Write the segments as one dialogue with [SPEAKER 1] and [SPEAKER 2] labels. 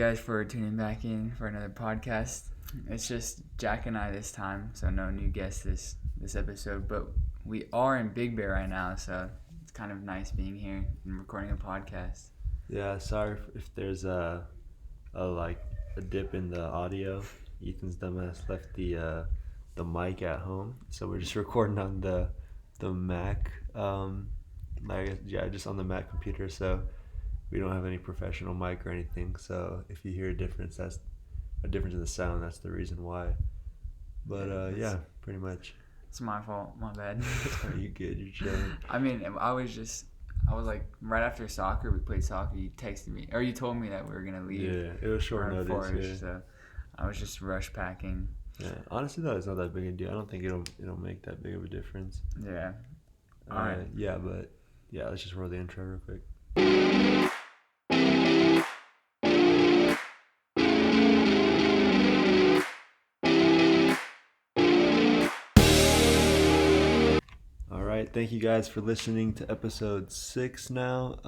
[SPEAKER 1] guys for tuning back in for another podcast. It's just Jack and I this time, so no new guests this episode. But we are in Big Bear right now, so it's kind of nice being here and recording a podcast.
[SPEAKER 2] Yeah, sorry if there's a dip in the audio. Ethan's dumbass left the mic at home, so we're just recording on the Mac. Just on the Mac computer. So we don't have any professional mic or anything. So if you hear a difference, that's a difference in the sound. That's the reason why. But yeah, pretty much.
[SPEAKER 1] It's my fault. My bad.
[SPEAKER 2] You good? You're chilling.
[SPEAKER 1] I mean, I was like, right after soccer, we played soccer, you texted me, or you told me that we were going to leave.
[SPEAKER 2] Yeah, it was short notice.
[SPEAKER 1] Forge,
[SPEAKER 2] yeah.
[SPEAKER 1] So I was just rush packing.
[SPEAKER 2] Yeah, honestly though, it's not that big a deal. I don't think it'll make that big of a difference.
[SPEAKER 1] Yeah. All right.
[SPEAKER 2] Yeah, but yeah, let's just roll the intro real quick. All right, thank you guys for listening to episode 6 now.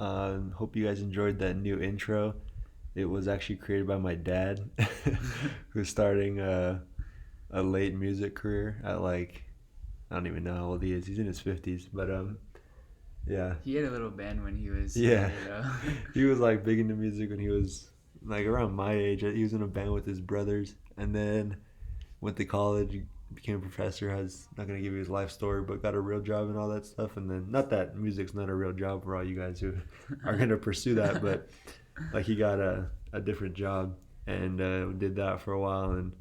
[SPEAKER 2] Hope you guys enjoyed that new intro. It was actually created by my dad, who's starting a late music career at I don't even know how old he is. He's in his 50s, but yeah.
[SPEAKER 1] He had a little band when he was
[SPEAKER 2] He was like big into music when he was like around my age. He was in a band with his brothers, and then went to college, became a professor. Not gonna give you his life story, but got a real job and all that stuff. And then, not that music's not a real job for all you guys who are gonna pursue that, but like he got a different job and did that for a while, and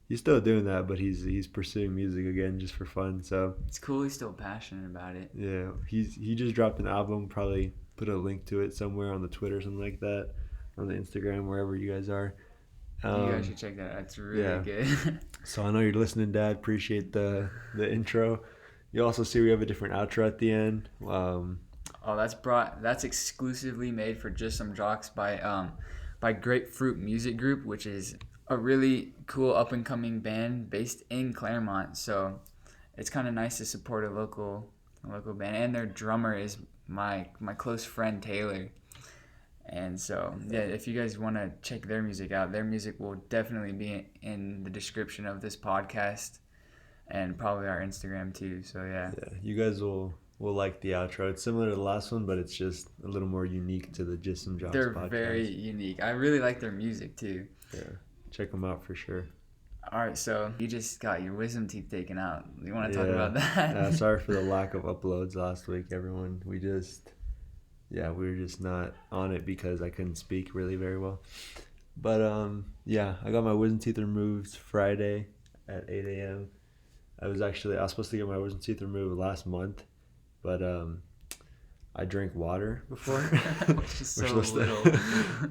[SPEAKER 2] he's still doing that, but he's pursuing music again just for fun. So
[SPEAKER 1] it's cool. He's still passionate about it.
[SPEAKER 2] Yeah, he just dropped an album. Probably put a link to it somewhere on the Twitter or something like that, on the Instagram, wherever you guys are.
[SPEAKER 1] You guys should check that out. It's really good.
[SPEAKER 2] So I know you're listening, Dad. Appreciate the intro. You also see we have a different outro at the end.
[SPEAKER 1] That's exclusively made for Just Some Jocks by Grapefruit Music Group, which is a really cool up and coming band based in Claremont. So it's kind of nice to support a local band, and their drummer is my close friend Taylor. And so yeah, if you guys want to check their music out, their music will definitely be in the description of this podcast and probably our Instagram too. So yeah,
[SPEAKER 2] you guys will like the outro. It's similar to the last one, but it's just a little more unique to the Just Some Jocks podcast.
[SPEAKER 1] They're very unique. I really like their music too.
[SPEAKER 2] Yeah, check them out for sure.
[SPEAKER 1] All right, so you just got your wisdom teeth taken out. You want to talk about that?
[SPEAKER 2] Sorry for the lack of uploads last week, everyone. We were just not on it because I couldn't speak really very well. But I got my wisdom teeth removed Friday at 8 a.m. I was supposed to get my wisdom teeth removed last month, but I drank water before.
[SPEAKER 1] Which is so little.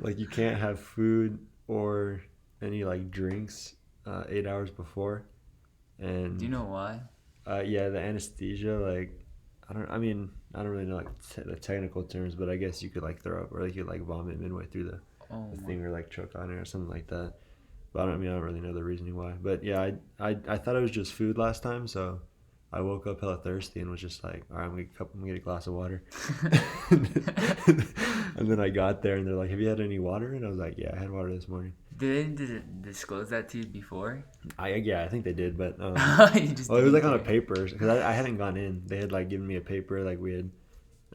[SPEAKER 2] Like, you can't have food or any drinks 8 hours before. And
[SPEAKER 1] do you know why?
[SPEAKER 2] The anesthesia, I don't really know the technical terms, but I guess you could throw up or you could vomit midway through the thing or choke on it or something like that. But I don't really know the reasoning why. But yeah, I thought it was just food last time, so I woke up hella thirsty and was just like, all right, I'm gonna get a glass of water. And then I got there and they're like, have you had any water? And I was like, yeah, I had water this morning.
[SPEAKER 1] Did it disclose that to you before?
[SPEAKER 2] I think they did, but
[SPEAKER 1] it was
[SPEAKER 2] on a paper because I hadn't gone in. They had given me a paper I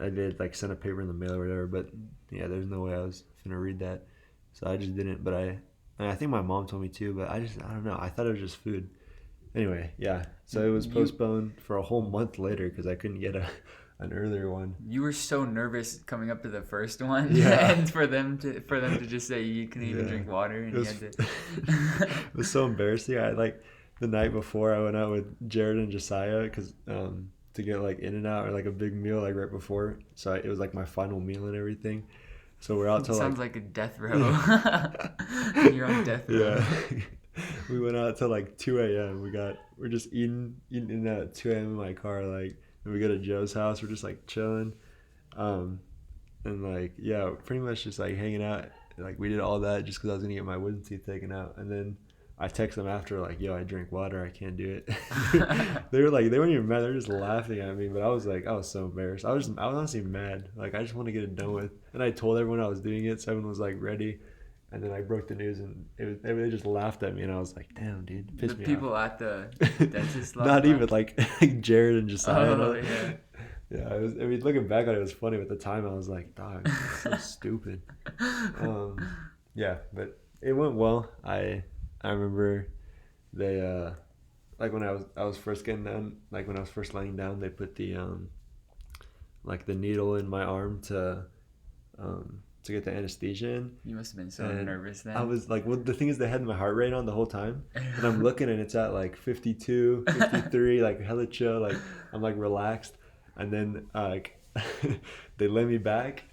[SPEAKER 2] did send a paper in the mail or whatever, but yeah, there's no way I was gonna read that, so I just didn't. But I think my mom told me too, but I don't know. I thought it was just food. Anyway, yeah. So it was postponed for a whole month later because I couldn't get an earlier one.
[SPEAKER 1] You were so nervous coming up to the first one,
[SPEAKER 2] yeah.
[SPEAKER 1] And for them to just say you can even drink water, and
[SPEAKER 2] it was so embarrassing. The night before I went out with Jared and Josiah because to get In and Out or a big meal right before. So it was my final meal and everything. So we're out till
[SPEAKER 1] sounds like a death row. You're on death row.
[SPEAKER 2] Yeah. We went out till 2 a.m. We're just eating in at 2 a.m. in my car, and we go to Joe's house. We're just chilling, and pretty much just hanging out. We did all that just because I was gonna get my wisdom teeth taken out, and then I text them after yo, I drink water, I can't do it. They weren't even mad. They were just laughing at me, but I was so embarrassed. I was honestly mad. I just want to get it done with, and I told everyone I was doing it, so everyone was ready. And then I broke the news, and they just laughed at me, and I was like, "Damn, dude, it
[SPEAKER 1] The
[SPEAKER 2] pissed me off."
[SPEAKER 1] people at the dentist
[SPEAKER 2] Not even
[SPEAKER 1] laughed.
[SPEAKER 2] like Jared and Josiah.
[SPEAKER 1] Oh yeah.
[SPEAKER 2] Yeah, it was. I mean, looking back on it, it was funny. But at the time, I was like, "Dog, it's so stupid." Yeah, but it went well. I remember they like when I was first getting down, like when I was first laying down, they put the like the needle in my arm to get the anesthesia in.
[SPEAKER 1] You must have been so
[SPEAKER 2] And
[SPEAKER 1] nervous
[SPEAKER 2] I
[SPEAKER 1] then.
[SPEAKER 2] was like, well, the thing is, they had my heart rate on the whole time, and I'm looking, and it's at like 52, 53, like hella chill, like I'm like relaxed, and then like they lay me back.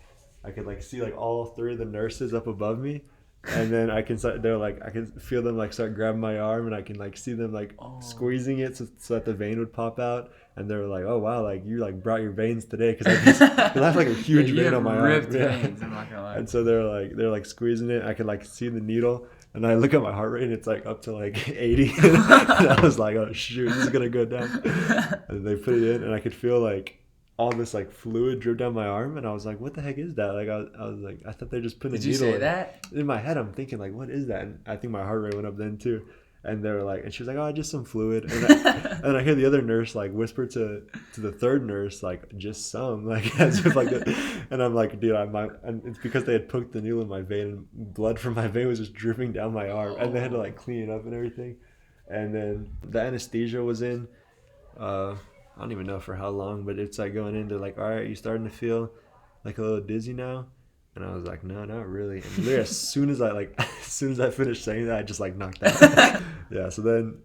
[SPEAKER 2] I could like see like all three of the nurses up above me, and then I can start. They're like, I can feel them like start grabbing my arm, and I can like see them like
[SPEAKER 1] Oh,
[SPEAKER 2] squeezing it so that the vein would pop out. And they were like, "Oh wow, like you like brought your veins today," because I have like a
[SPEAKER 1] yeah,
[SPEAKER 2] huge
[SPEAKER 1] you
[SPEAKER 2] vein
[SPEAKER 1] have
[SPEAKER 2] on my arm.
[SPEAKER 1] ripped
[SPEAKER 2] Yeah.
[SPEAKER 1] veins. I'm not gonna lie.
[SPEAKER 2] And so they're like squeezing it. I can like see the needle, and I look at my heart rate, and it's like up to like 80. And I was like, "Oh shoot, this is gonna go down." And they put it in, and I could feel like all this like fluid drip down my arm, and I was like, "What the heck is that?" Like I was like, I thought they're just putting
[SPEAKER 1] Did
[SPEAKER 2] a
[SPEAKER 1] you
[SPEAKER 2] needle
[SPEAKER 1] say
[SPEAKER 2] in.
[SPEAKER 1] that?
[SPEAKER 2] In my head, I'm thinking like, "What is that?" And I think my heart rate went up then too. And they were like, and she was like, "Oh, just some fluid." And I hear the other nurse like whisper to the third nurse like, "Just some," like as if like, and I'm like, dude, and it's because they had poked the needle in my vein, and blood from my vein was just dripping down my arm, and they had to
[SPEAKER 1] Oh,
[SPEAKER 2] like clean it up and everything. And then the anesthesia was in. I don't even know for how long, but it's like going into like, all right, you starting to feel like a little dizzy now? And I was like, no, not really. And literally, as soon as I like, as soon as I finished saying that, I just like knocked out. Yeah. So then,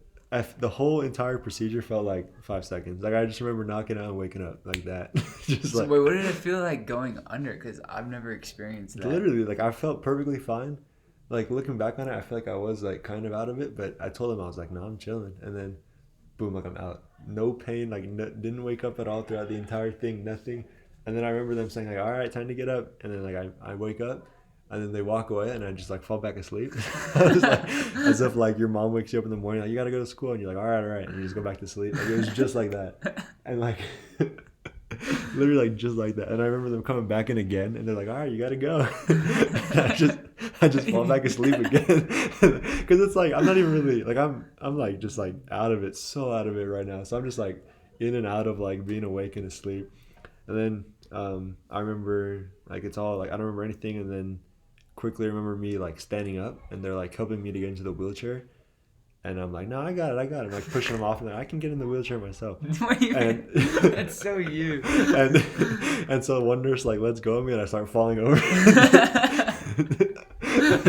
[SPEAKER 2] the whole entire procedure felt like 5 seconds. Like I just remember knocking out and waking up like that. Just
[SPEAKER 1] so
[SPEAKER 2] like
[SPEAKER 1] wait, what did it feel like going under? Because I've never experienced that.
[SPEAKER 2] literally, like I felt perfectly fine. Like looking back on it, I feel like I was like kind of out of it, but I told him I was like, no, I'm chilling. And then boom, like I'm out. No pain, like no, didn't wake up at all throughout the entire thing, nothing. And then I remember them saying like, "All right, time to get up." And then like I wake up, and then they walk away, and I just like fall back asleep. I was like, as if like your mom wakes you up in the morning, like you gotta go to school, and you're like, all right, and you just go back to sleep. Like it was just like that, and like literally like just like that. And I remember them coming back in again, and they're like, "All right, you gotta go." And I just fall back asleep again because it's like I'm not even really like I'm like just like out of it, so out of it right now. So I'm just like in and out of like being awake and asleep. And then I remember like it's all like I don't remember anything. And then quickly remember me like standing up, and they're like helping me to get into the wheelchair. And I'm like, "No, I got it, I got it." I'm like pushing them off, and I can get in the wheelchair myself.
[SPEAKER 1] What do you
[SPEAKER 2] And
[SPEAKER 1] mean? That's so you.
[SPEAKER 2] and and so one nurse like lets go of me, and I start falling over.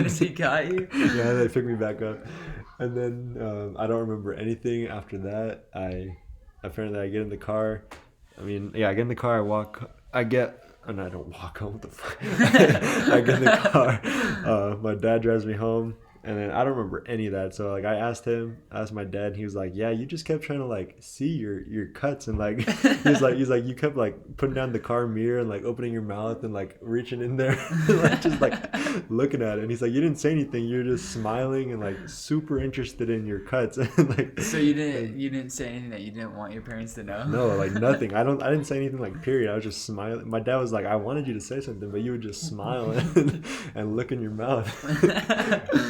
[SPEAKER 1] She got you?
[SPEAKER 2] Yeah, they pick me back up, and then I don't remember anything after that. I get in the car. I mean, yeah, I get in the car. And I don't walk home. What the fuck? I get in the car. My dad drives me home, and then I don't remember any of that. So like, I asked my dad, and he was like, "Yeah, you just kept trying to like see your cuts, and like he's like you kept like putting down the car mirror and like opening your mouth and like reaching in there, like just like looking at it." And he's like, "You didn't say anything. You're just smiling and like super interested in your cuts." And like,
[SPEAKER 1] So you didn't
[SPEAKER 2] and
[SPEAKER 1] you didn't say anything that you didn't want your parents to know?
[SPEAKER 2] no, like nothing. I didn't say anything like period. I was just smiling. My dad was like, "I wanted you to say something, but you would just smile and look in your mouth."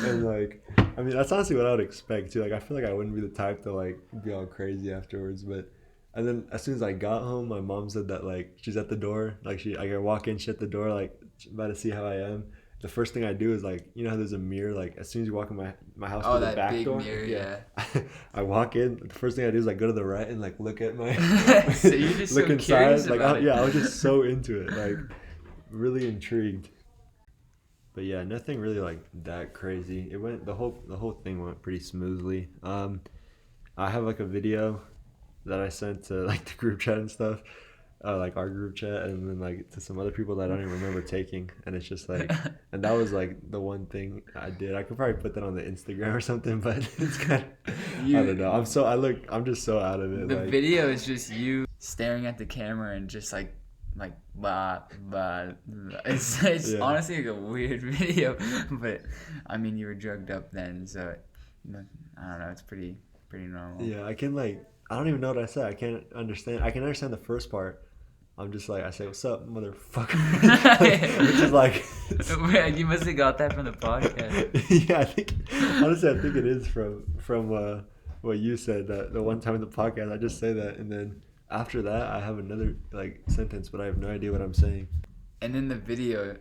[SPEAKER 2] And like, I mean, that's honestly what I would expect too. Like, I feel like I wouldn't be the type to like be all crazy afterwards. But and then as soon as I got home, my mom said that like she's at the door. Like I can walk in, shut the door, like about to see how I am. The first thing I do is like, you know how there's a mirror like as soon as you walk in my house
[SPEAKER 1] Oh,
[SPEAKER 2] through the
[SPEAKER 1] that
[SPEAKER 2] back
[SPEAKER 1] big
[SPEAKER 2] door.
[SPEAKER 1] mirror,
[SPEAKER 2] Yeah.
[SPEAKER 1] yeah.
[SPEAKER 2] I walk in. The first thing I do is like go to the right and like look at my
[SPEAKER 1] So you're just
[SPEAKER 2] look
[SPEAKER 1] so
[SPEAKER 2] inside.
[SPEAKER 1] curious
[SPEAKER 2] Like
[SPEAKER 1] about it.
[SPEAKER 2] yeah, I was just so into it. Like really intrigued. But yeah, nothing really like that crazy. It went the whole thing went pretty smoothly. I have like a video that I sent to like the group chat and stuff, like our group chat, and then like to some other people that I don't even remember taking. And it's just like, and that was like the one thing I did. I could probably put that on the Instagram or something, but it's kind of I don't
[SPEAKER 1] You
[SPEAKER 2] know. I'm just so out of it.
[SPEAKER 1] the
[SPEAKER 2] Like
[SPEAKER 1] video is just you staring at the camera and just like blah blah, blah. It's
[SPEAKER 2] yeah.
[SPEAKER 1] honestly like a weird video, but I mean you were drugged up then, so you know, I don't know, it's pretty normal.
[SPEAKER 2] Yeah, I can like I don't even know what I said. I can't understand. I can understand the first part, I'm just like, I say, "What's up, motherfucker?" Which is like,
[SPEAKER 1] Man, you must have got that from the podcast.
[SPEAKER 2] yeah, I think honestly, I think it is from what you said, that the one time in the podcast. I just say that, and then after that, I have another like sentence, but I have no idea what I'm saying.
[SPEAKER 1] And in the video,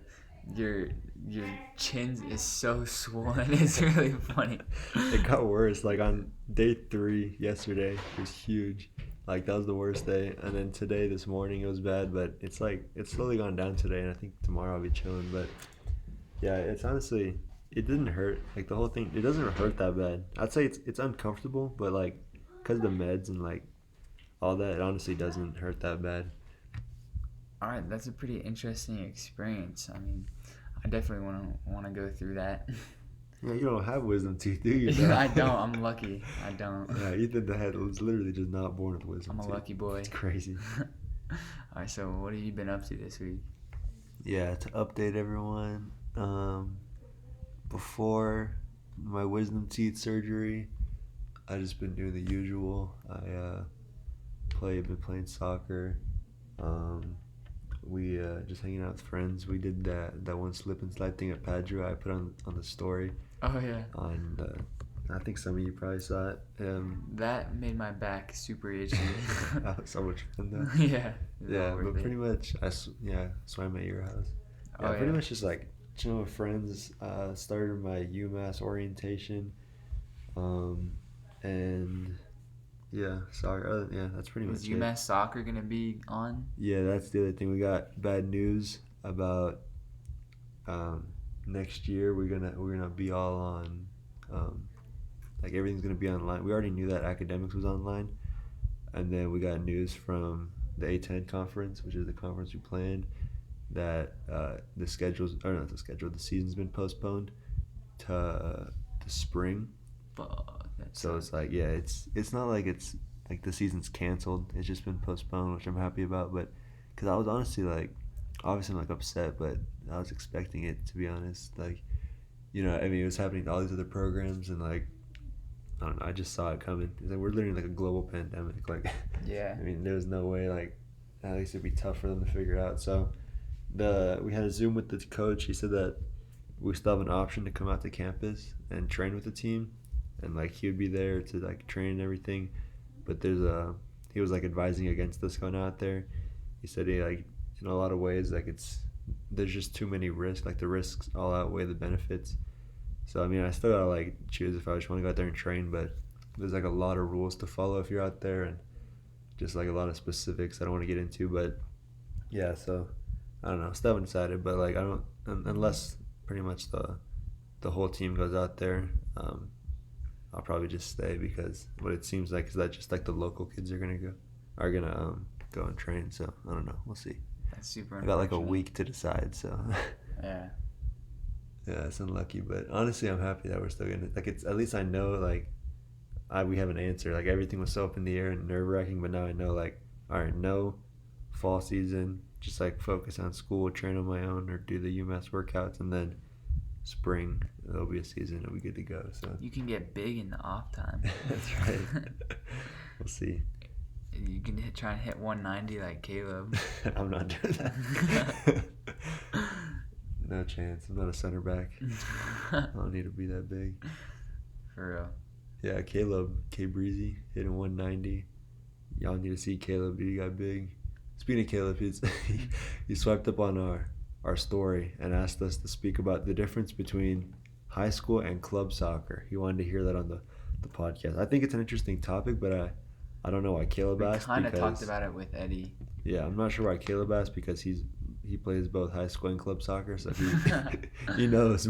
[SPEAKER 1] your your chin is so swollen. It's really funny.
[SPEAKER 2] It got worse. Like on day 3 yesterday, it was huge. Like that was the worst day, and then today, this morning, it was bad. But it's like it's slowly gone down today, and I think tomorrow I'll be chilling. But yeah, it's honestly, it didn't hurt. Like the whole thing, it doesn't hurt that bad. I'd say it's uncomfortable, but like because the meds and like all that, it honestly doesn't hurt that bad.
[SPEAKER 1] All right, that's a pretty interesting experience. I mean, I definitely want to go through that.
[SPEAKER 2] Yeah, you don't have wisdom teeth, do you?
[SPEAKER 1] I don't. I'm lucky. I don't.
[SPEAKER 2] Yeah, Ethan the head was literally just not born with wisdom
[SPEAKER 1] I'm a
[SPEAKER 2] teeth.
[SPEAKER 1] lucky boy.
[SPEAKER 2] It's crazy.
[SPEAKER 1] All right, so what have you been up to this week?
[SPEAKER 2] Yeah, to update everyone, before my wisdom teeth surgery, I just been doing the usual. I been playing soccer. We just hanging out with friends. We did that one slip and slide thing at Padua. I put on the story.
[SPEAKER 1] Oh yeah.
[SPEAKER 2] On I think some of you probably saw it.
[SPEAKER 1] That made my back super itchy.
[SPEAKER 2] That was so much fun though.
[SPEAKER 1] Yeah.
[SPEAKER 2] Yeah, but pretty much swam at your house. Yeah, pretty much just like chilling with friends. Started my UMass orientation, and yeah, soccer. Yeah, that's pretty much
[SPEAKER 1] Is
[SPEAKER 2] it.
[SPEAKER 1] UMass soccer gonna be on?
[SPEAKER 2] Yeah, that's the other thing. We got bad news about next year. We're gonna be all on, like everything's gonna be online. We already knew that academics was online, and then we got news from the A10 conference, which is the conference we planned, that the season's been postponed to spring.
[SPEAKER 1] Fuck.
[SPEAKER 2] So it's like, yeah, it's not like it's like the season's canceled. It's just been postponed, which I'm happy about. But because I was honestly like, obviously I'm like upset, but I was expecting it, to be honest. Like, I mean, it was happening to all these other programs, and like, I don't know, I just saw it coming. It's like we're literally in like a global pandemic. Like,
[SPEAKER 1] Yeah.
[SPEAKER 2] I mean, there was no way, like, at least it'd be tough for them to figure out. So we had a Zoom with the coach. He said that we still have an option to come out to campus and train with the team, and like he would be there to like train and everything. But he was like advising against us going out there. He said like in a lot of ways, like there's just too many risks. Like the risks all outweigh the benefits. So I mean, I still gotta like choose if I just want to go out there and train, but there's like a lot of rules to follow if you're out there, and just like a lot of specifics I don't want to get into. But yeah, so I don't know, still haven't decided, but like I don't, unless pretty much the whole team goes out there, I'll probably just stay, because what it seems like is that just like the local kids are gonna go and train. So I don't know, we'll see.
[SPEAKER 1] That's super.
[SPEAKER 2] I got like a week to decide, so
[SPEAKER 1] Yeah.
[SPEAKER 2] yeah, it's unlucky, but honestly I'm happy that we're still gonna, like, it's at least I know like we have an answer. Like everything was so up in the air and nerve-wracking, but now I know, like, all right, no fall season, just like focus on school, train on my own, or do the UMass workouts, and then spring there'll be a season and we'll be good to go. So
[SPEAKER 1] You can get big in the off time.
[SPEAKER 2] that's right. We'll see.
[SPEAKER 1] You can try and hit 190 like Caleb.
[SPEAKER 2] I'm not doing that. No chance. I'm not a center back. I don't need to be that big.
[SPEAKER 1] For real.
[SPEAKER 2] Yeah, K Breezy hitting 190. Y'all need to see Caleb, dude. He got big. Speaking of Caleb, he swiped up on our story and asked us to speak about the difference between high school and club soccer. He wanted to hear that on the podcast. I think it's an interesting topic, but I don't know why Caleb asked.
[SPEAKER 1] We kind of talked about it with Eddie.
[SPEAKER 2] Yeah, I'm not sure why Caleb asked, because he plays both high school and club soccer, so he knows.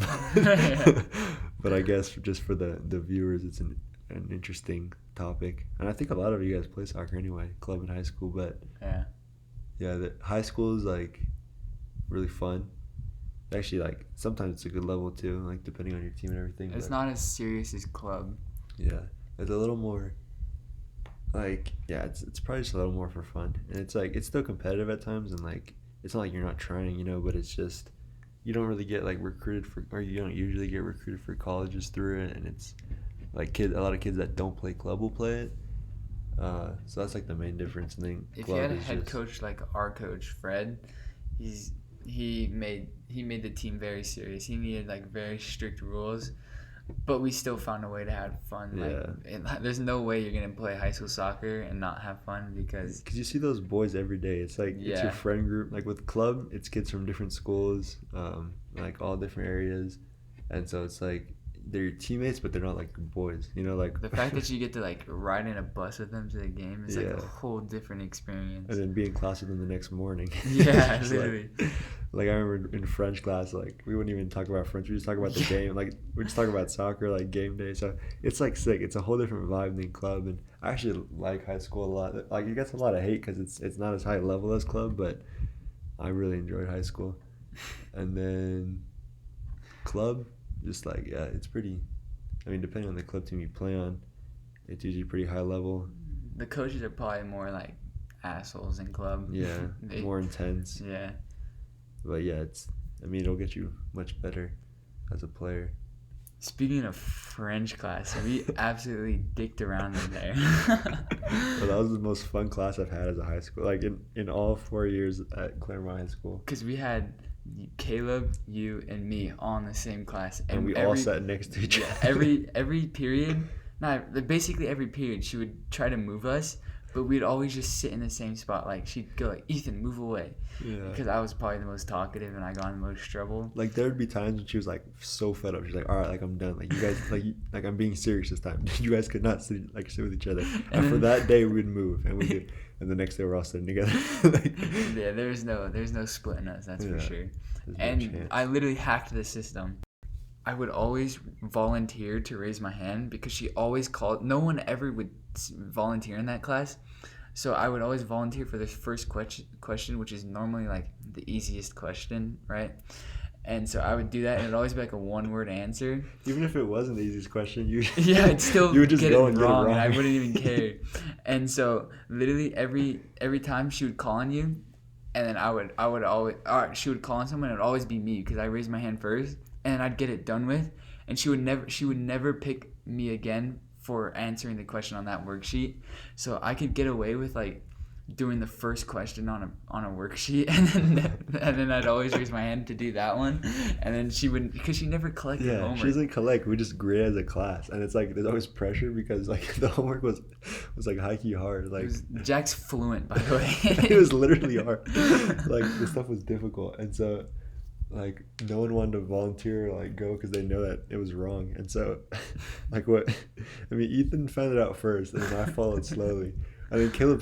[SPEAKER 2] But I guess just for the viewers, it's an interesting topic. And I think a lot of you guys play soccer anyway, club and high school. But yeah, the high school is like really fun. Actually, like sometimes it's a good level too, like depending on your team and everything.
[SPEAKER 1] It's not as serious as club.
[SPEAKER 2] Yeah, it's a little more like, yeah, it's probably just a little more for fun, and it's like it's still competitive at times, and like it's not like you're not trying, but it's just you don't really get like recruited for, or you don't usually get recruited for colleges through it, and it's like a lot of kids that don't play club will play it. So that's like the main difference. And then
[SPEAKER 1] If you had
[SPEAKER 2] club
[SPEAKER 1] a
[SPEAKER 2] is
[SPEAKER 1] head
[SPEAKER 2] just
[SPEAKER 1] coach like our coach Fred, he made the team very serious. He needed like very strict rules, but we still found a way to have fun.
[SPEAKER 2] yeah.
[SPEAKER 1] There's no way you're gonna play high school soccer and not have fun because
[SPEAKER 2] Because you see those boys every day. It's like it's your
[SPEAKER 1] yeah,
[SPEAKER 2] friend group. Like with club, it's kids from different schools, like all different areas, and so it's like they're your teammates, but they're not like your boys. You know, like
[SPEAKER 1] the fact that you get to like ride in a bus with them to the game is like
[SPEAKER 2] yeah.
[SPEAKER 1] a whole different experience.
[SPEAKER 2] And then be in class with them the next morning.
[SPEAKER 1] Yeah,
[SPEAKER 2] Just
[SPEAKER 1] literally.
[SPEAKER 2] like I remember in French class, like we wouldn't even talk about French. We just talk about the game. Like we just talk about soccer, like game day. So it's like sick. It's a whole different vibe than club. And I actually like high school a lot. Like it gets a lot of hate because it's not as high level as club, but I really enjoyed high school. And then club, just like yeah, it's pretty. I mean, depending on the club team you play on, it's usually pretty high level.
[SPEAKER 1] The coaches are probably more like assholes in club.
[SPEAKER 2] Yeah,
[SPEAKER 1] They-
[SPEAKER 2] more intense.
[SPEAKER 1] yeah.
[SPEAKER 2] But yeah, I mean, it'll get you much better as a player.
[SPEAKER 1] Speaking of French class, we absolutely dicked around in there.
[SPEAKER 2] But that was the most fun class I've had as a high school. Like in all 4 years at Claremont High School.
[SPEAKER 1] Because we had Caleb, you, and me all in the same class,
[SPEAKER 2] And we all sat next to each
[SPEAKER 1] yeah,
[SPEAKER 2] other.
[SPEAKER 1] every period, basically every period, she would try to move us, but we'd always just sit in the same spot. Like she'd go like, "Ethan, move away,"
[SPEAKER 2] Yeah.
[SPEAKER 1] because I was probably the most talkative and I got in the most trouble.
[SPEAKER 2] Like there'd be times when she was like so fed up. She's like, "All right, like I'm done. Like you guys, like I'm being serious this time. You guys could not sit with each other." And for that day, we'd move, and we did. And the next day, we're all sitting together. Like,
[SPEAKER 1] Yeah, there's no splitting us. That's for
[SPEAKER 2] Yeah.
[SPEAKER 1] sure.
[SPEAKER 2] there's no
[SPEAKER 1] And
[SPEAKER 2] chance.
[SPEAKER 1] I literally hacked the system. I would always volunteer to raise my hand because she always called. No one ever would volunteer in that class. So I would always volunteer for the first question, which is normally like the easiest question, right? And so I would do that, and it'd always be like a one-word answer.
[SPEAKER 2] Even if it wasn't the easiest question, you
[SPEAKER 1] Yeah, I'd still
[SPEAKER 2] you would just
[SPEAKER 1] get
[SPEAKER 2] go
[SPEAKER 1] it
[SPEAKER 2] and get
[SPEAKER 1] wrong,
[SPEAKER 2] it
[SPEAKER 1] and I
[SPEAKER 2] wrong.
[SPEAKER 1] wouldn't even care. And so literally every time she would call on you, and then I would always, or she would call on someone, it would always be me because I raised my hand first, and I'd get it done with, and she would never pick me again for answering the question on that worksheet. So I could get away with like doing the first question on a worksheet, and then I'd always raise my hand to do that one, and then she wouldn't because she never collected
[SPEAKER 2] Yeah,
[SPEAKER 1] homework.
[SPEAKER 2] she doesn't collect. We just grade as a class, and it's like there's always pressure because like the homework was like high key hard. Like
[SPEAKER 1] Jack's fluent, by the way.
[SPEAKER 2] it was literally hard. Like the stuff was difficult, and so like no one wanted to volunteer or like go because they know that it was wrong. And so like what I mean, Ethan found it out first, and then I followed slowly. And then Caleb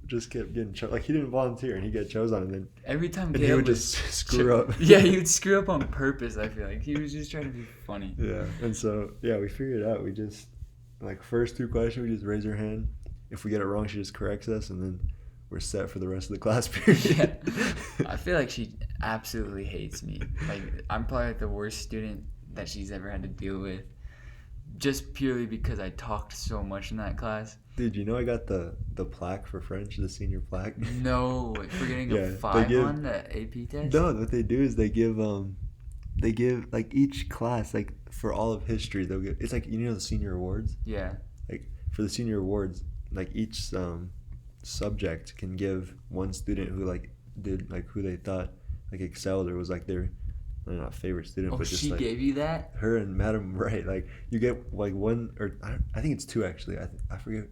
[SPEAKER 2] just kept getting like he didn't volunteer and he got chose on, and then
[SPEAKER 1] Every time
[SPEAKER 2] and
[SPEAKER 1] Caleb
[SPEAKER 2] he would
[SPEAKER 1] would
[SPEAKER 2] just screw up.
[SPEAKER 1] Yeah, he would screw up on purpose. I feel like he was just trying to be funny.
[SPEAKER 2] Yeah, and so yeah, we figured it out. We just like first two questions, we just raise our hand. If we get it wrong, she just corrects us, and then we're set for the rest of the class period.
[SPEAKER 1] Yeah. I feel like she absolutely hates me. Like I'm probably like the worst student that she's ever had to deal with, just purely because I talked so much in that class.
[SPEAKER 2] Dude, you know I got the plaque for French, the senior plaque.
[SPEAKER 1] No, for getting
[SPEAKER 2] Yeah,
[SPEAKER 1] a
[SPEAKER 2] they
[SPEAKER 1] 5
[SPEAKER 2] give-
[SPEAKER 1] on the AP test.
[SPEAKER 2] No, what they do is they give like each class, like for all of history, they'll give, it's like, you know, the senior awards.
[SPEAKER 1] Yeah.
[SPEAKER 2] Like for the senior awards, like each subject can give one student who like did like who they thought like excelled or was like their not favorite student,
[SPEAKER 1] Oh,
[SPEAKER 2] but just
[SPEAKER 1] she
[SPEAKER 2] like
[SPEAKER 1] gave you that?
[SPEAKER 2] her and Madam Wright. Like you get like one, or I think it's two actually. I forget.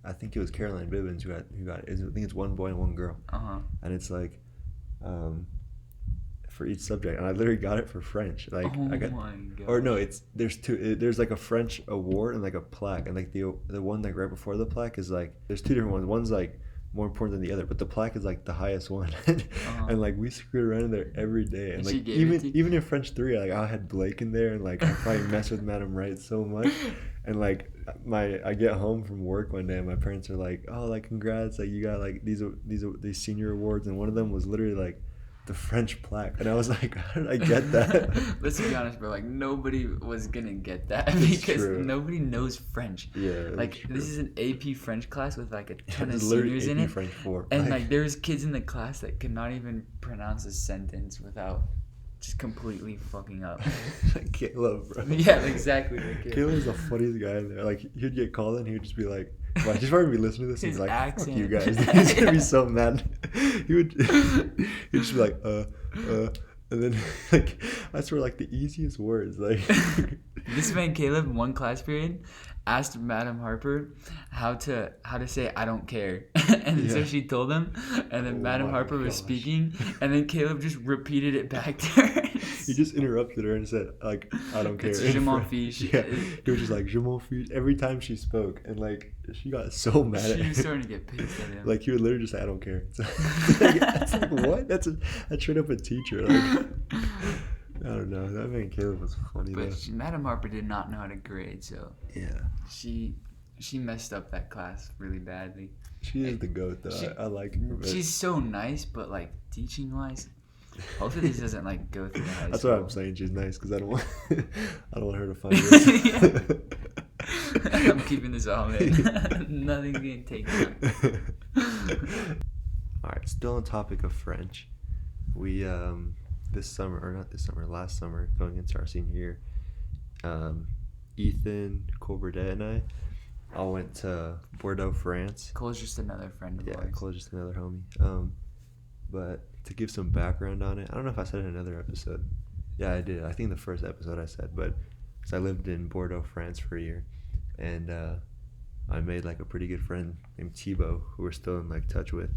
[SPEAKER 2] I think it was Caroline Bibbins who got it. I think it's one boy and one girl, and it's like for each subject. And I literally got it for French. Like
[SPEAKER 1] Oh
[SPEAKER 2] I got,
[SPEAKER 1] my god.
[SPEAKER 2] or no, there's two. There's like a French award and like a plaque, and like the one like right before the plaque is like there's two different ones. One's like more important than the other, but the plaque is like the highest one. And like we screwed around in there every day, and
[SPEAKER 1] she
[SPEAKER 2] like
[SPEAKER 1] gave it to you?
[SPEAKER 2] even in French 3, like I had Blake in there, and like I probably messed with Madam Wright so much. And like I get home from work one day and my parents are like, oh, like congrats, like you got like these senior awards, and one of them was literally like the French plaque, and I was like, how did I get that?
[SPEAKER 1] Let's be honest, bro. Like nobody was gonna get that
[SPEAKER 2] It's
[SPEAKER 1] because
[SPEAKER 2] true.
[SPEAKER 1] nobody knows French.
[SPEAKER 2] Yeah,
[SPEAKER 1] Like this is an AP French class with like a ton of
[SPEAKER 2] it's literally
[SPEAKER 1] seniors in
[SPEAKER 2] AP
[SPEAKER 1] it,
[SPEAKER 2] French 4.
[SPEAKER 1] and like there's kids in the class that could not even pronounce a sentence without just completely fucking up.
[SPEAKER 2] Caleb, bro.
[SPEAKER 1] Yeah, exactly. Like,
[SPEAKER 2] Caleb's the funniest guy in there. Like he'd get called in, he would just be like, Watch, he's probably be listening to this and
[SPEAKER 1] His
[SPEAKER 2] be like,
[SPEAKER 1] accent.
[SPEAKER 2] "Fuck you guys." He's gonna be so mad. He'd just be like, and then like I swear, like the easiest words, like.
[SPEAKER 1] This man Caleb, one class period, asked Madam Harper how to say I don't care, and so
[SPEAKER 2] Yeah.
[SPEAKER 1] she told him, and then
[SPEAKER 2] Oh
[SPEAKER 1] Madam
[SPEAKER 2] my
[SPEAKER 1] Harper was
[SPEAKER 2] gosh.
[SPEAKER 1] speaking, and then Caleb just repeated it back to her.
[SPEAKER 2] He just interrupted her and said, like, I don't care.
[SPEAKER 1] It's
[SPEAKER 2] in
[SPEAKER 1] je m'en
[SPEAKER 2] French.
[SPEAKER 1] fiche.
[SPEAKER 2] Yeah. He was just like, je m'en fiche every time she spoke. And, like, she got so mad at
[SPEAKER 1] She
[SPEAKER 2] him.
[SPEAKER 1] was starting to get pissed at him.
[SPEAKER 2] Like, he would literally just say, I don't care. It's like, what? That's straight up a teacher. Like, I don't know. That man Caleb was funny, though.
[SPEAKER 1] But Madam Harper did not know how to grade, so
[SPEAKER 2] Yeah.
[SPEAKER 1] she messed up that class really badly.
[SPEAKER 2] She is the GOAT, though. I like her. But
[SPEAKER 1] She's so nice, but like teaching wise, hopefully this doesn't like go through the high
[SPEAKER 2] that's
[SPEAKER 1] school.
[SPEAKER 2] why I'm saying she's nice, because I don't want her to find this.
[SPEAKER 1] I'm keeping this all in. Nothing's getting taken out.
[SPEAKER 2] Alright, still on topic of French. We last summer, going into our senior year, Ethan, Colbert, and I all went to Bordeaux, France.
[SPEAKER 1] Cole's just another friend of
[SPEAKER 2] Yeah,
[SPEAKER 1] ours.
[SPEAKER 2] Cole's just another homie. But to give some background on it, I don't know if I said it in another episode. Yeah, I did. I think the first episode I said, but because I lived in Bordeaux, France for a year, and I made like a pretty good friend named Thibaut, who we're still in like touch with.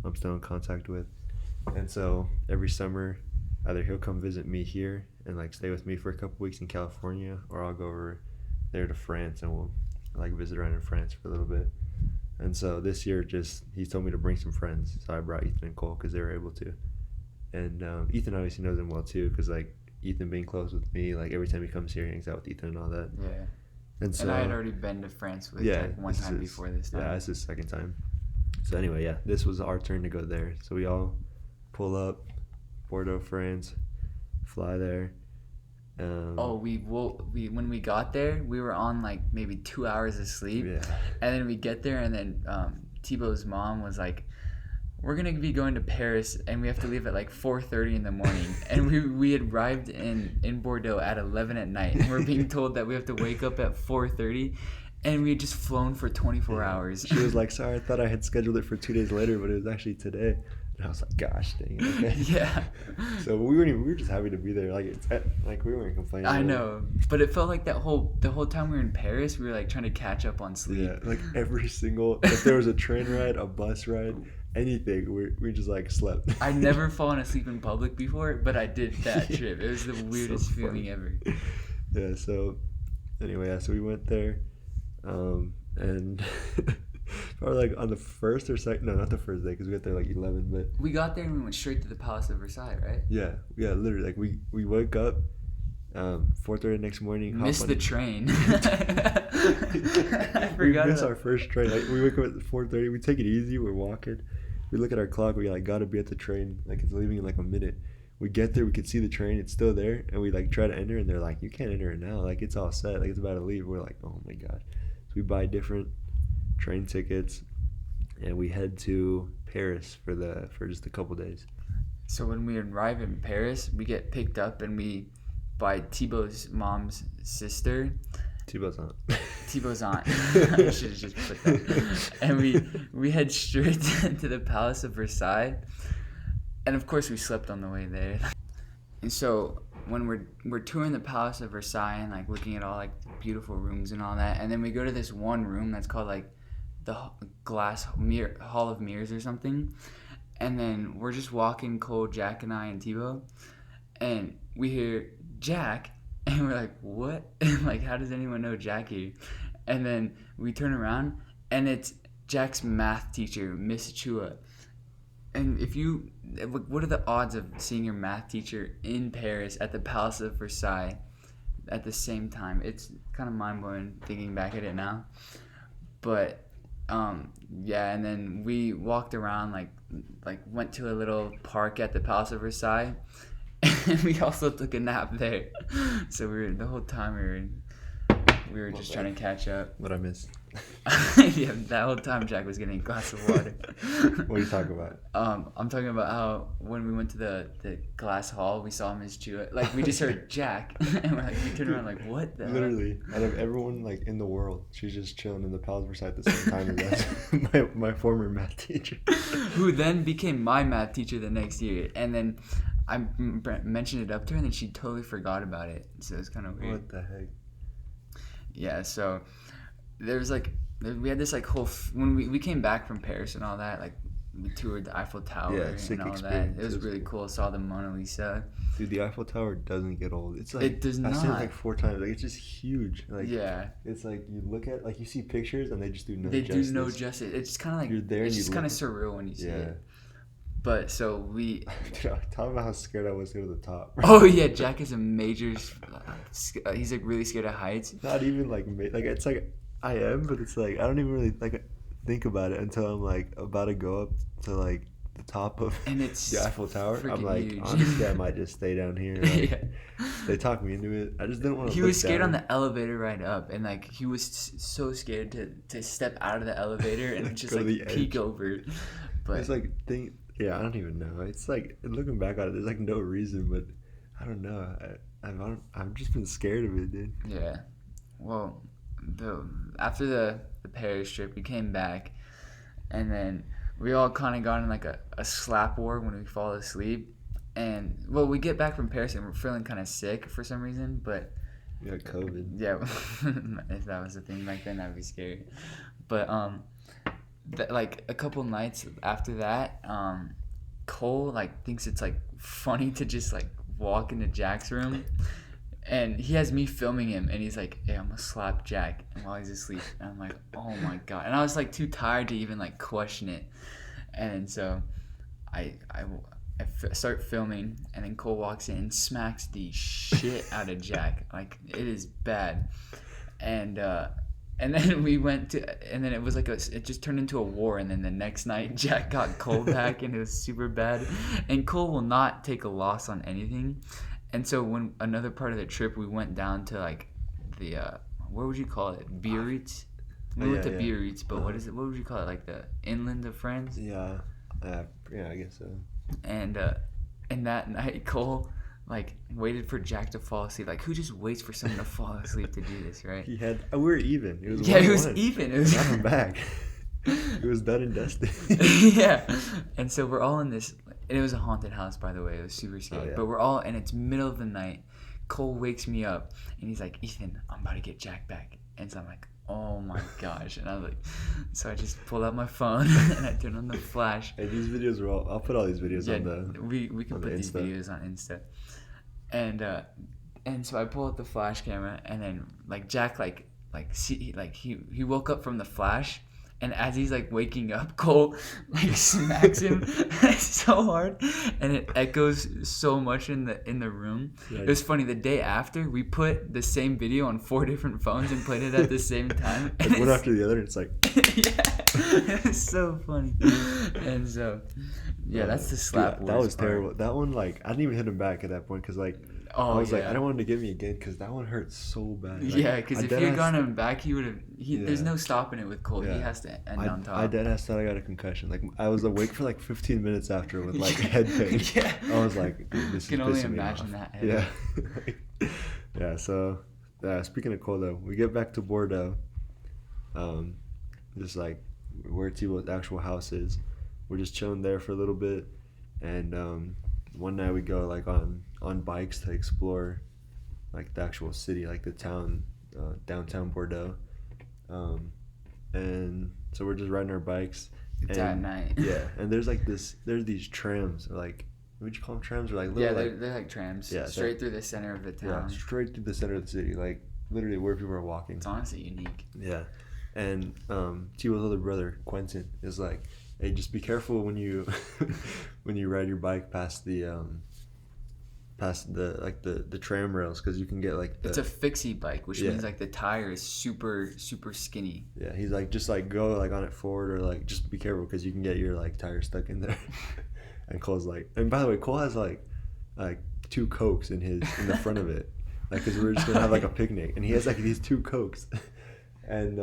[SPEAKER 2] I'm still in contact with, and so every summer, either he'll come visit me here and like stay with me for a couple weeks in California, or I'll go over there to France and we'll like visit around in France for a little bit. And so this year, he told me to bring some friends, so I brought Ethan and Cole because they were able to. And Ethan obviously knows him well too, because like Ethan being close with me, like every time he comes here, he hangs out with Ethan and all that.
[SPEAKER 1] Yeah.
[SPEAKER 2] And so
[SPEAKER 1] And I had already been to France with like one
[SPEAKER 2] this
[SPEAKER 1] time
[SPEAKER 2] is-
[SPEAKER 1] before this time.
[SPEAKER 2] Yeah, it's his second time. So anyway, yeah, this was our turn to go there. So we all pull up, Bordeaux, France, fly there.
[SPEAKER 1] When we got there, we were on like maybe 2 hours of sleep,
[SPEAKER 2] Yeah.
[SPEAKER 1] and then we get there, and then Thibaut's mom was like, "We're gonna be going to Paris, and we have to leave at like 4:30 in the morning." And we had arrived in Bordeaux at 11 at night, and we're being told that we have to wake up at 4:30, and we had just flown for 24 hours.
[SPEAKER 2] She was like, "Sorry, I thought I had scheduled it for 2 days later, but it was actually today." And I was like, "Gosh, dang it." Okay.
[SPEAKER 1] Yeah.
[SPEAKER 2] So we were just happy to be there. Like we weren't complaining.
[SPEAKER 1] I know, but it felt like the whole time we were in Paris, we were like trying to catch up on sleep.
[SPEAKER 2] Yeah, like every single, if there was a train ride, a bus ride, anything, we just like slept.
[SPEAKER 1] I'd never fallen asleep in public before, but I did that trip. It was the weirdest
[SPEAKER 2] So funny.
[SPEAKER 1] feeling ever.
[SPEAKER 2] Yeah. So anyway, so we went there, and probably like on the first or second, no, not the first day, because we got there like 11, but
[SPEAKER 1] We got there and we went straight to the Palace of Versailles, right?
[SPEAKER 2] yeah, literally, like we woke up, 4:30 next morning. hop
[SPEAKER 1] Missed
[SPEAKER 2] on-
[SPEAKER 1] the train. I
[SPEAKER 2] We
[SPEAKER 1] forgot.
[SPEAKER 2] missed our first train. Like we wake up at 4:30. We take it easy. We're walking. We look at our clock. We like gotta be at the train. Like it's leaving in like a minute. We get there. We can see the train. It's still there. And we like try to enter. And they're like, "You can't enter it now. Like it's all set. Like it's about to leave." We're like, "Oh my god!" So we buy different train tickets, and we head to Paris for just a couple days.
[SPEAKER 1] So when we arrive in Paris, we get picked up and we by Thibaut's mom's sister.
[SPEAKER 2] Thibaut's aunt.
[SPEAKER 1] Thibaut's aunt. I should have just put that. And we head straight to the Palace of Versailles. And of course we slept on the way there. And so when we're touring the Palace of Versailles and like looking at all like the beautiful rooms and all that, and then we go to this one room that's called like the glass mirror hall of mirrors or something. And then we're just walking, Cole, Jack, and I, and Thibaut, and we hear Jack, and we're like, what? And like, how does anyone know Jack here? And then we turn around, and it's Jack's math teacher, Miss Chua. And what are the odds of seeing your math teacher in Paris at the Palace of Versailles at the same time? It's kind of mind-blowing thinking back at it now. But yeah, and then we walked around, like went to a little park at the Palace of Versailles, and we also took a nap there. So the whole time we were We were
[SPEAKER 2] My
[SPEAKER 1] just
[SPEAKER 2] bad.
[SPEAKER 1] trying to catch up.
[SPEAKER 2] What I missed?
[SPEAKER 1] Yeah, that whole time Jack was getting a glass of water.
[SPEAKER 2] What are you talking about?
[SPEAKER 1] I'm talking about how when we went to the glass hall, we saw Miss Jewett. Like we just heard Jack, and we're like, we turned around like, what the hell?
[SPEAKER 2] Literally, out of everyone like in the world, she's just chilling in the Palisades side at the same time as us. my former math teacher.
[SPEAKER 1] Who then became my math teacher the next year, and then I mentioned it up to her, and then she totally forgot about it. So it's kind of weird.
[SPEAKER 2] What the heck?
[SPEAKER 1] Yeah, so there's like we had this like whole when we came back from Paris and all that, like we toured the Eiffel Tower
[SPEAKER 2] Yeah, sick
[SPEAKER 1] and all that.
[SPEAKER 2] experience.
[SPEAKER 1] It was really cool. Saw the Mona Lisa.
[SPEAKER 2] Dude, the Eiffel Tower doesn't get old. It's like
[SPEAKER 1] It does
[SPEAKER 2] I've seen it
[SPEAKER 1] not.
[SPEAKER 2] like 4 times. Like it's just huge. Like
[SPEAKER 1] Yeah,
[SPEAKER 2] it's like you look at like you see pictures and they just do no
[SPEAKER 1] they
[SPEAKER 2] justice.
[SPEAKER 1] do no justice. It's kind of like
[SPEAKER 2] You're there and
[SPEAKER 1] it's
[SPEAKER 2] you
[SPEAKER 1] just kind of
[SPEAKER 2] look.
[SPEAKER 1] surreal when you see
[SPEAKER 2] Yeah.
[SPEAKER 1] it. But so we.
[SPEAKER 2] Dude, talk about how scared I was to go to the top.
[SPEAKER 1] Oh yeah, Jack is a major. He's like really scared of heights.
[SPEAKER 2] Not even like like it's like I am, but it's like I don't even really like think about it until I'm like about to go up to like the top of
[SPEAKER 1] And it's
[SPEAKER 2] the Eiffel Tower. I'm
[SPEAKER 1] freaking
[SPEAKER 2] like,
[SPEAKER 1] huge.
[SPEAKER 2] honestly, I might just stay down here. Like,
[SPEAKER 1] Yeah.
[SPEAKER 2] They talked me into it. I just didn't want to.
[SPEAKER 1] He
[SPEAKER 2] look
[SPEAKER 1] was scared
[SPEAKER 2] down.
[SPEAKER 1] on the elevator ride up, and like he was so scared to step out of the elevator and just
[SPEAKER 2] Go to
[SPEAKER 1] like
[SPEAKER 2] the
[SPEAKER 1] peek
[SPEAKER 2] edge.
[SPEAKER 1] over. But
[SPEAKER 2] It's like yeah, I don't even know. It's like looking back on it, there's like no reason, but I don't know. I've just been scared of it, dude.
[SPEAKER 1] yeah, well, after the Paris trip, we came back, and then we all kind of got in like a slap war when we fall asleep. And well, we get back from Paris and we're feeling kind of sick for some reason, but
[SPEAKER 2] You got COVID.
[SPEAKER 1] yeah, if that was a thing back then, that'd be scary. But like a couple nights after that, Cole like thinks it's like funny to just like walk into Jack's room, and he has me filming him, and he's like, "Hey, I'm gonna slap Jack," and while he's asleep, and I'm like, "Oh my god!" And I was like too tired to even like question it, and so I start filming, and then Cole walks in and smacks the shit out of Jack. Like it is bad, and then we went to, and then it was like it just turned into a war. And then the next night, Jack got Cole back, and it was super bad. And Cole will not take a loss on anything. And so when another part of the trip, we went down to like the what would you call it, Biarritz? We went to
[SPEAKER 2] yeah.
[SPEAKER 1] Biarritz, but what is it? What would you call it? Like the inland of France?
[SPEAKER 2] Yeah, yeah, I guess so.
[SPEAKER 1] And that night, Cole like waited for Jack to fall asleep. Like who just waits for someone to fall asleep to do this, right?
[SPEAKER 2] He had. We were even. It was
[SPEAKER 1] Yeah, it was
[SPEAKER 2] 1-1.
[SPEAKER 1] even. It was
[SPEAKER 2] Now I'm back. It was done and dusted.
[SPEAKER 1] yeah. And so we're all in this, and it was a haunted house, by the way. It was super scary.
[SPEAKER 2] Oh, yeah.
[SPEAKER 1] But we're all, and it's middle of the night. Cole wakes me up, and he's like, "Ethan, I'm about to get Jack back." And so I'm like, "Oh my gosh!" And I was like, so I just pulled out my phone and I turned on the flash.
[SPEAKER 2] Hey, these videos were all. I'll put all these videos
[SPEAKER 1] Yeah,
[SPEAKER 2] on the.
[SPEAKER 1] we can
[SPEAKER 2] on the
[SPEAKER 1] put these
[SPEAKER 2] Insta.
[SPEAKER 1] videos on Insta. And so I pull out the flash camera, and then like Jack he woke up from the flash, and as he's like waking up, Cole like smacks him so hard, and it echoes so much in the room.
[SPEAKER 2] Yeah.
[SPEAKER 1] It was funny. The day after, we put the same video on 4 different phones and played it at the same time. And
[SPEAKER 2] Like one
[SPEAKER 1] it's-
[SPEAKER 2] after the other, it's like.
[SPEAKER 1] yeah, it's so funny. And so, yeah, that's the slap.
[SPEAKER 2] Dude, that
[SPEAKER 1] wars
[SPEAKER 2] was
[SPEAKER 1] part.
[SPEAKER 2] terrible. That one, like, I didn't even hit him back at that point because, like,
[SPEAKER 1] Oh,
[SPEAKER 2] I was like,
[SPEAKER 1] yeah.
[SPEAKER 2] I don't want him to get me again because that one hurt so bad. Like,
[SPEAKER 1] Yeah, because if
[SPEAKER 2] I
[SPEAKER 1] you had
[SPEAKER 2] deadass-
[SPEAKER 1] gone him back, he would have. There's
[SPEAKER 2] Yeah.
[SPEAKER 1] no stopping it with Cole. He
[SPEAKER 2] Yeah.
[SPEAKER 1] has to end on top.
[SPEAKER 2] I deadass thought I got a concussion. Like, I was awake for like 15 minutes after with like head pain.
[SPEAKER 1] Yeah.
[SPEAKER 2] I was like, dude, this
[SPEAKER 1] Can
[SPEAKER 2] is
[SPEAKER 1] only
[SPEAKER 2] pissing me
[SPEAKER 1] imagine
[SPEAKER 2] off.
[SPEAKER 1] that
[SPEAKER 2] Yeah. Yeah. So, speaking of cold though, we get back to Bordeaux. Just like where Thibaut's actual house is. We're just chilling there for a little bit, and one night we go like on bikes to explore like the actual city, like the town, downtown Bordeaux, and so we're just riding our bikes.
[SPEAKER 1] It's
[SPEAKER 2] and,
[SPEAKER 1] at night.
[SPEAKER 2] Yeah, and there's these trams, or like what would you call them, trams, or like little,
[SPEAKER 1] Yeah,
[SPEAKER 2] like,
[SPEAKER 1] they're like trams.
[SPEAKER 2] Yeah,
[SPEAKER 1] Straight through the center of the
[SPEAKER 2] yeah,
[SPEAKER 1] town.
[SPEAKER 2] straight through the center of the city, like literally where people are walking.
[SPEAKER 1] It's honestly unique.
[SPEAKER 2] Yeah, and Tibo's other brother Quentin is like, hey, just be careful when you when you ride your bike past the the tram rails, because you can get like
[SPEAKER 1] It's a fixie bike, which
[SPEAKER 2] Yeah.
[SPEAKER 1] means like the tire is super super skinny.
[SPEAKER 2] yeah, he's like, just like go like on it forward, or like just be careful because you can get your like tire stuck in there. And Cole's like, and by the way, Cole has like 2 Cokes in the front of it, like because we're just gonna have like a picnic, and he has like these 2 Cokes, and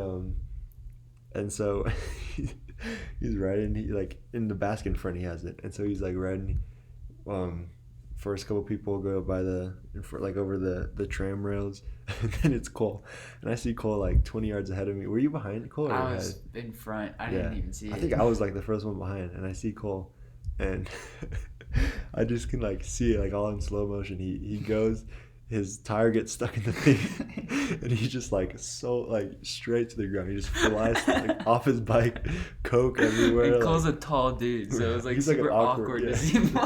[SPEAKER 2] so he's riding. He like in the basket in front, he has it, and so he's like riding. Um, First couple people go by like over the tram rails, and then it's Cole, and I see Cole like 20 yards ahead of me. Were you behind Cole or
[SPEAKER 1] I
[SPEAKER 2] ahead?
[SPEAKER 1] was in front. I
[SPEAKER 2] Yeah,
[SPEAKER 1] didn't even see
[SPEAKER 2] I
[SPEAKER 1] it.
[SPEAKER 2] think I was like the first one behind, and I see Cole, and I just can like see it like all in slow motion. He goes, his tire gets stuck in the thing, and he's just like so like straight to the ground. He just flies like off his bike, Coke everywhere.
[SPEAKER 1] And Cole's
[SPEAKER 2] Like,
[SPEAKER 1] a tall dude, so it was like
[SPEAKER 2] he's like an
[SPEAKER 1] super awkward to see him.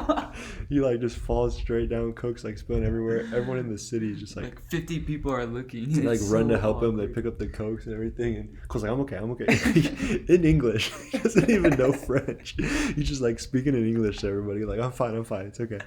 [SPEAKER 2] He like just falls straight down. Coke's like spilling everywhere. Everyone in the city is just like
[SPEAKER 1] 50 people are looking.
[SPEAKER 2] they, like
[SPEAKER 1] It's
[SPEAKER 2] run
[SPEAKER 1] so
[SPEAKER 2] to help him. They
[SPEAKER 1] awkward.
[SPEAKER 2] pick up the Cokes and everything, and Cole's like, I'm okay. In English. He doesn't even know French. He's just like speaking in English to everybody. Like, I'm fine. It's okay.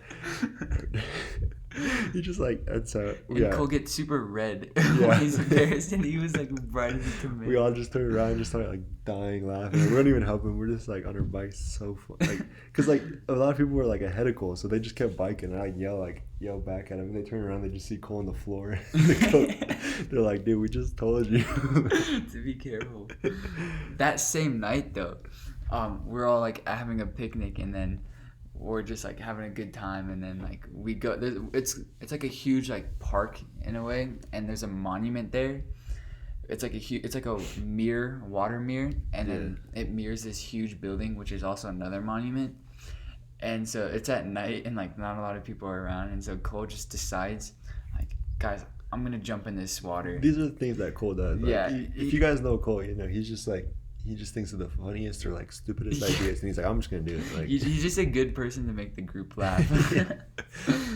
[SPEAKER 2] He just like that's
[SPEAKER 1] And Cole gets super red
[SPEAKER 2] Yeah.
[SPEAKER 1] when he's embarrassed, and he was like right as a tomato.
[SPEAKER 2] We all just turned around and just started like dying laughing. Like, we don't even help him. We're just like on our bikes, so fun. Like, cause like a lot of people were like ahead of Cole, so they just kept biking. And I yell back at him. And they turn around, they just see Cole on the floor. They're like, dude, we just told you
[SPEAKER 1] to be careful. That same night though, we're all like having a picnic, and then we're just like having a good time, and then like we go. It's like a huge like park in a way, and there's a monument there. It's like a mirror, water mirror, and then it mirrors this huge building, which is also another monument. And so it's at night, and like not a lot of people are around, and so Cole just decides, like, guys, I'm gonna jump in this water.
[SPEAKER 2] These are the things that Cole does. Like,
[SPEAKER 1] Yeah,
[SPEAKER 2] if you guys know Cole, you know he's just like he just thinks of the funniest or like stupidest ideas, and he's like, I'm just gonna do it. Like
[SPEAKER 1] He's just a good person to make the group laugh.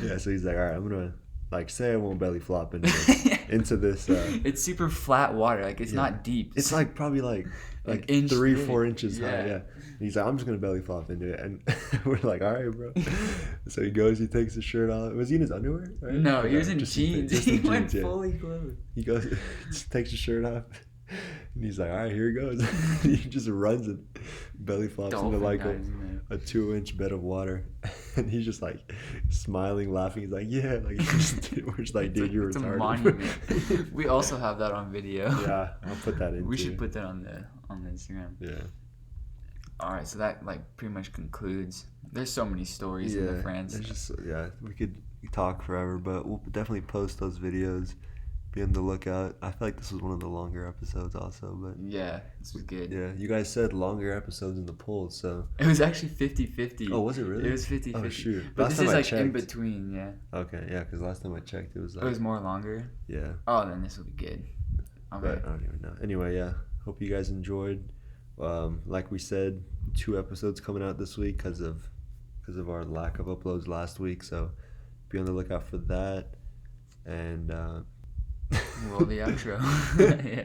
[SPEAKER 2] yeah, so he's like, all right, I'm gonna like say I won't belly flop into this.
[SPEAKER 1] It's super flat water, like it's not deep.
[SPEAKER 2] It's like probably like
[SPEAKER 1] inch
[SPEAKER 2] 3-4 inches high.
[SPEAKER 1] Yeah.
[SPEAKER 2] Yeah. And he's like, I'm just gonna belly flop into it, and we're like, all right, bro. So he goes, he takes his shirt off. Was he in his underwear? Right?
[SPEAKER 1] No,
[SPEAKER 2] Or
[SPEAKER 1] he was in
[SPEAKER 2] just
[SPEAKER 1] jeans.
[SPEAKER 2] just
[SPEAKER 1] He
[SPEAKER 2] in
[SPEAKER 1] went
[SPEAKER 2] jeans, yeah.
[SPEAKER 1] fully clothed.
[SPEAKER 2] He goes, just takes his shirt off, and he's like, all right, here he goes. He just runs and belly flops
[SPEAKER 1] Dolphin
[SPEAKER 2] into like
[SPEAKER 1] dives in
[SPEAKER 2] a 2-inch bed of water, and he's just like smiling, laughing. He's like, yeah, like we're just like, dude, you're
[SPEAKER 1] it's
[SPEAKER 2] retarded.
[SPEAKER 1] a monument. We also have that on video.
[SPEAKER 2] Yeah, I'll put that in.
[SPEAKER 1] We should put that on the Instagram.
[SPEAKER 2] Yeah.
[SPEAKER 1] All right, so that like pretty much concludes. There's so many stories in the France.
[SPEAKER 2] It's just we could talk forever, but we'll definitely post those videos. Be on the lookout. I feel like this was one of the longer episodes, also, but
[SPEAKER 1] Yeah, this was good.
[SPEAKER 2] yeah, you guys said longer episodes in the poll, so
[SPEAKER 1] It was actually 50-50.
[SPEAKER 2] oh, was it really?
[SPEAKER 1] It was 50-50.
[SPEAKER 2] Oh shoot!
[SPEAKER 1] But
[SPEAKER 2] Last
[SPEAKER 1] this
[SPEAKER 2] time
[SPEAKER 1] is
[SPEAKER 2] I
[SPEAKER 1] like in
[SPEAKER 2] checked-
[SPEAKER 1] between, yeah.
[SPEAKER 2] Okay, yeah, because last time I checked, it was like
[SPEAKER 1] It was more longer.
[SPEAKER 2] yeah,
[SPEAKER 1] Oh, then this will be good. Okay.
[SPEAKER 2] but I don't even know. Anyway, yeah, hope you guys enjoyed. Like we said, 2 episodes coming out this week because of our lack of uploads last week. So be on the lookout for that. And
[SPEAKER 1] Roll the outro. Yeah.